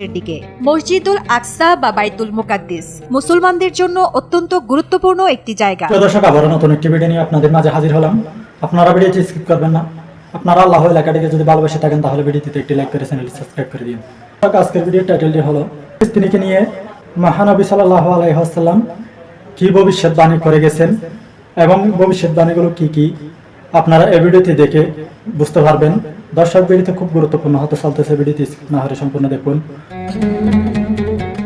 এর দিকে মসজিদুল আকসা বা বাইতুল মুকাদ্দিস মুসলমানদের জন্য অত্যন্ত গুরুত্বপূর্ণ একটি জায়গা। দর্শক, আবারও নতুন একটি ভিডিও নিয়ে আপনাদের মাঝে হাজির হলাম। আপনারা ভিডিওটি স্কিপ করবেন না। আপনারা আল্লাহ এলাকাটিকে যদি ভালোবেসে থাকেন তাহলে ভিডিওটিতে একটি লাইক করে চ্যানেলটি সাবস্ক্রাইব করে দিন। আজকের ভিডিওর টাইটেলটি হলো ফিলিস্তিনিকে নিয়ে মহানবী সাল্লাল্লাহু আলাইহি ওয়াসাল্লাম কি ভবিষ্যৎবাণী করে গেছেন এবং ভবিষ্যৎবাণীগুলো কি কি আপনারা এই ভিডিওটি দেখে বুঝতে পারবেন। দর্শক, ভিডিওতে খুব গুরুত্বপূর্ণ হতে চলতেছে, ভিডিওটি স্কিপ না করে সম্পূর্ণ দেখুন।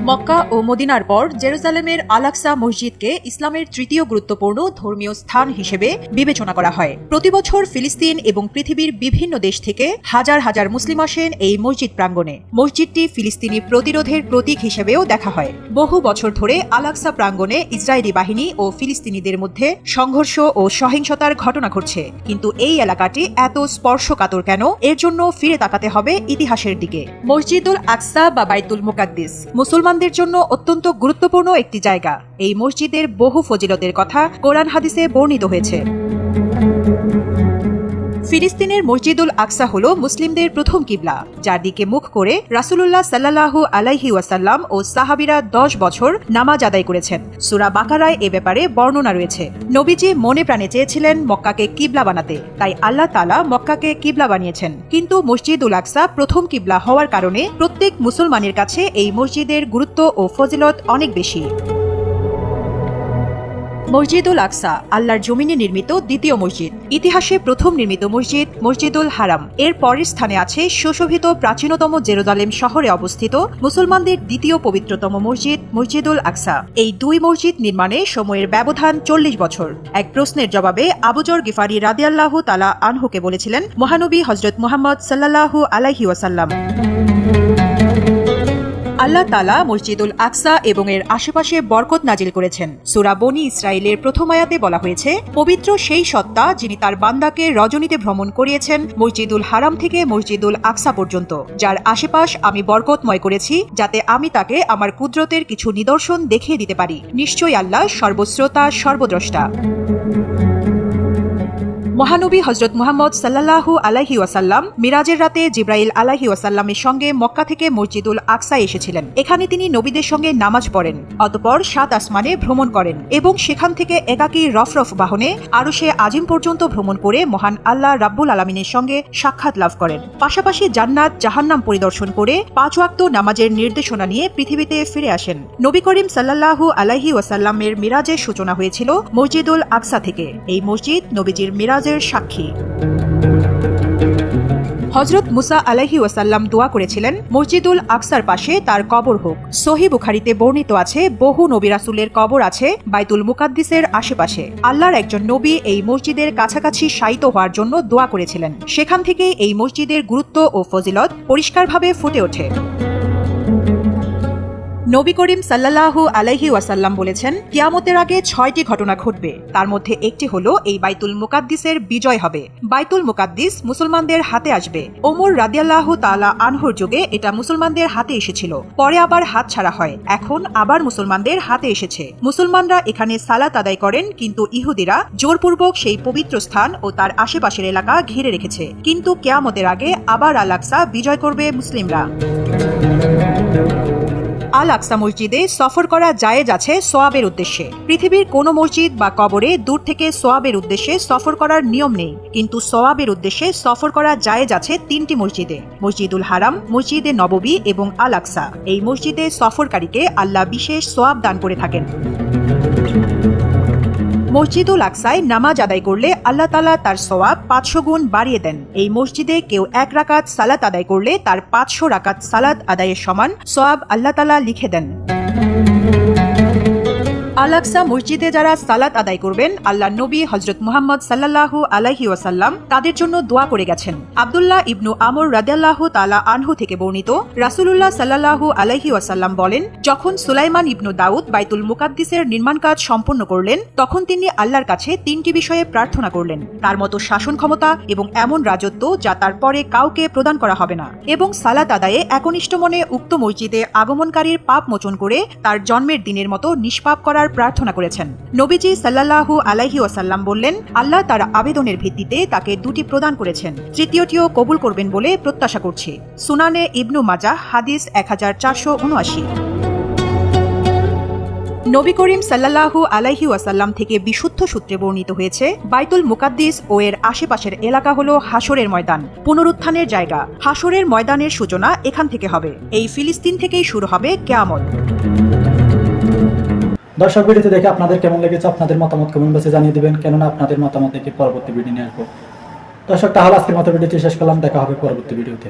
মক্কা ও মদিনার পর জেরুজালেমের আল আকসা মসজিদকে ইসলামের তৃতীয় গুরুত্বপূর্ণ ধর্মীয় স্থান হিসেবে বিবেচনা করা হয়। প্রতিবছর ফিলিস্তিন এবং পৃথিবীর বিভিন্ন দেশ থেকে হাজার হাজার মুসলিম আসেন এই মসজিদ প্রাঙ্গণে। মসজিদটি ফিলিস্তিনি প্রতিরোধের প্রতীক হিসেবেও দেখা হয়। বহু বছর ধরে আল আকসা প্রাঙ্গণে ইসরায়েলি বাহিনী ও ফিলিস্তিনিদের মধ্যে সংঘর্ষ ও সহিংসতার ঘটনা ঘটছে, কিন্তু এই এলাকাটি এত স্পর্শকাতর কেন? এর জন্য ফিরে তাকাতে হবে ইতিহাসের দিকে। মসজিদুল আকসা বা বাইতুল মুকাদ্দিস মুসলমানদের জন্য অত্যন্ত গুরুত্বপূর্ণ একটি জায়গা। এই মসজিদের বহু ফজিলতের কথা কোরআন হাদিসে বর্ণিত হয়েছে। ফিলিস্তিনের মসজিদুল আকসা হল মুসলিমদের প্রথম কিবলা, যার দিকে মুখ করে রাসূলুল্লাহ সাল্লাল্লাহু আলাইহি ওয়াসাল্লাম ও সাহাবীরা 10 বছর নামাজ আদায় করেছেন। সূরা বাকারায় এ ব্যাপারে বর্ণনা রয়েছে। নবীজি মনে প্রাণে চেয়েছিলেন মক্কাকে কিবলা বানাতে, তাই আল্লাহ তাআলা মক্কাকে কিবলা বানিয়েছেন। কিন্তু মসজিদুল আকসা প্রথম কিবলা হওয়ার কারণে প্রত্যেক মুসলমানের কাছে এই মসজিদের গুরুত্ব ও ফজিলত অনেক বেশি। মসজিদুল আকসা আল্লাহর জমিনে নির্মিত দ্বিতীয় মসজিদ। ইতিহাসে প্রথম নির্মিত মসজিদ মসজিদুল হারাম। এর পরের স্থানে আছে সুশোভিত প্রাচীনতম জেরুজালেম শহরে অবস্থিত মুসলমানদের দ্বিতীয় পবিত্রতম মসজিদ মসজিদুল আকসা। এই দুই মসজিদ নির্মাণে সময়ের ব্যবধান 40 বছর। এক প্রশ্নের জবাবে আবু যর গিফারি রাদিয়াল্লাহু তাআলা আনহুকে বলেছিলেন, মহানবী হযরত মুহাম্মদ সাল্লাল্লাহু আলাইহি ওয়াসাল্লাম, আল্লাহ তাআলা মসজিদুল আকসা এবং এর আশেপাশে বরকত নাজিল করেছেন। সূরা বনী ইসরাইলের প্রথম আয়াতে বলা হয়েছে, পবিত্র সেই সত্তা যিনি তার বান্দাকে রজনীতে ভ্রমণ করিয়েছেন মসজিদুল হারাম থেকে মসজিদুল আকসা পর্যন্ত, যার আশেপাশ আমি বরকতময় করেছি, যাতে আমি তাকে আমার কুদরতের কিছু নিদর্শন দেখিয়ে দিতে পারি। নিশ্চয়ই আল্লাহ সর্বশ্রোতা সর্বদ্রষ্টা। মহানবী হযরত মুহাম্মদ সাল্লাল্লাহু আলাইহি ওয়াসাল্লাম মিরাজের রাতে জিবরাইল আলাইহি ওয়াসাল্লামের সঙ্গে মক্কা থেকে মসজিদুল আকসা এসেছিলেন। এখানে তিনি নবীদের সঙ্গে নামাজ পড়েন, অতঃপর 7 আসমানে ভ্রমণ করেন এবং সেখান থেকে একাকী রফরফ বাহনে আরশে আজিম পর্যন্ত ভ্রমণ করে মহান আল্লাহ রাব্বুল আলামিনের সঙ্গে সাক্ষাৎ লাভ করেন। পাশাপাশি জান্নাত জাহান্নাম পরিদর্শন করে 5 ওয়াক্ত নামাজের নির্দেশনা নিয়ে পৃথিবীতে ফিরে আসেন। নবী করিম সাল্লাল্লাহু আলাইহি ওয়াসাল্লামের মিরাজের সূচনা হয়েছিল মসজিদুল আকসা থেকে। এই মসজিদ নবীজির মিরাজের সাক্ষী। হযরত মুসা আলাইহি ওয়াসাল্লাম দোয়া করেছিলেন মসজিদুল আকসার পাশে তার কবর হোক। সহিহ বুখারীতে বর্ণিত আছে, বহু নবী রাসূলের কবর আছে বাইতুল মুকাদ্দিসের আশেপাশে। আল্লাহর একজন নবী এই মসজিদের কাছাকাছি শায়িত হওয়ার জন্য দোয়া করেছিলেন। সেখান থেকে এই মসজিদের গুরুত্ব ও ফজিলত পরিষ্কারভাবে ফুটে ওঠে। নবী করিম সাল্লাল্লাহু আলাইহি ওয়াসাল্লাম বলেছেন, কিয়ামতের আগে 6টি ঘটনা ঘটবে। তার মধ্যে একটি হলো এই বাইতুল মুকাদ্দিসের বিজয় হবে। বাইতুল মুকাদ্দিস মুসলমানদের হাতে আসবে। ওমর রাদিয়াল্লাহু তাআলা আনহুর যুগে এটা মুসলমানদের হাতে এসেছিল, পরে আবার হাত ছাড়া হয়, এখন আবার মুসলমানদের হাতে এসেছে। মুসলমানরা এখানে সালাত আদায় করেন, কিন্তু ইহুদিরা জোরপূর্বক সেই পবিত্র স্থান ও তার আশেপাশের এলাকা ঘিরে রেখেছে। কিন্তু কিয়ামতের আগে আবার আল আকসা বিজয় করবে মুসলিমরা। আল আকসা মসজিদে সফর করা জায়েজ আছে সওয়াবের উদ্দেশ্যে। পৃথিবীর কোন মসজিদ বা কবরে দূর থেকে সওয়াবের উদ্দেশ্যে সফর করার নিয়ম নেই, কিন্তু সওয়াবের উদ্দেশ্যে সফর করা জায়েজ আছে 3টি মসজিদে, মসজিদুল হারাম, মসজিদে নববী এবং আল আকসা। এই মসজিদে সফরকারীকে আল্লাহ বিশেষ সওয়াব দান করে থাকেন। মসজিদুল আকসায় নামাজ আদায় করলে আল্লাহ তাআলা তার সওয়াব 500 গুণ বাড়িয়ে দেন। এই মসজিদে কেউ 1 রাকাত সালাত আদায় করলে তার 500 রাকাত সালাত আদায়ের সমান সওয়াব আল্লাহ তাআলা লিখে দেন। আল আকসা মসজিদে যারা সালাত আদায় করবেন, আল্লাহর নবী হযরত মুহাম্মদ সাল্লাল্লাহু আলাইহি ওয়াসাল্লাম তাদের জন্য দোয়া করে গেছেন। আব্দুল্লাহ ইবনু আমর রাদিয়াল্লাহু তাআলা আনহু থেকে বর্ণিত, রাসূলুল্লাহ সাল্লাল্লাহু আলাইহি ওয়াসাল্লাম বলেন, যখন সুলাইমান ইবনু দাউদ বাইতুল মুকাদ্দিসের নির্মাণ কাজ সম্পন্ন করলেন, তখন তিনি আল্লাহর কাছে 3টি বিষয়ে প্রার্থনা করলেন, তার মতো শাসন ক্ষমতা এবং এমন রাজত্ব যা তারপরে কাউকে প্রদান করা হবে না, এবং সালাত আদায়ে একনিষ্ঠ মনে উক্ত মসজিদে আগমনকারীর পাপ মোচন করে তার জন্মের দিনের মতো নিষ্পাপ করার করার প্রার্থনা করেছেন। নবীজি সাল্লাল্লাহু আলাইহি ওয়াসাল্লাম বললেন, আল্লাহ তার আবেদনের ভিত্তিতে তাকে দুটি প্রদান করেছেন, তৃতীয়টিও কবুল করবেন বলে প্রত্যাশা করছি। সুনানে ইবনু মাজাহ, হাদিস 1479। নবী করিম সাল্লাল্লাহু আলাইহি ওয়াসাল্লাম থেকে বিশুদ্ধ সূত্রে বর্ণিত হয়েছে, বাইতুল মুকাদ্দিস ও এর আশেপাশের এলাকা হলো হাসরের ময়দান, পুনরুত্থানের জায়গা। হাসরের ময়দানের সূচনা এখান থেকে হবে। এই ফিলিস্তিন থেকেই শুরু হবে কিয়ামত। দর্শক, ভিডিওতে দেখে আপনাদের কেমন লেগেছে আপনাদের মতামত কমেন্ট বক্সে জানিয়ে দিবেন, কেননা আপনাদের মতামত দেখে পরবর্তী ভিডিও নিয়ে আসবো। দর্শক, তাহলে আজকের মতো ভিডিওটি শেষ করলাম। দেখা হবে পরবর্তী ভিডিওতে।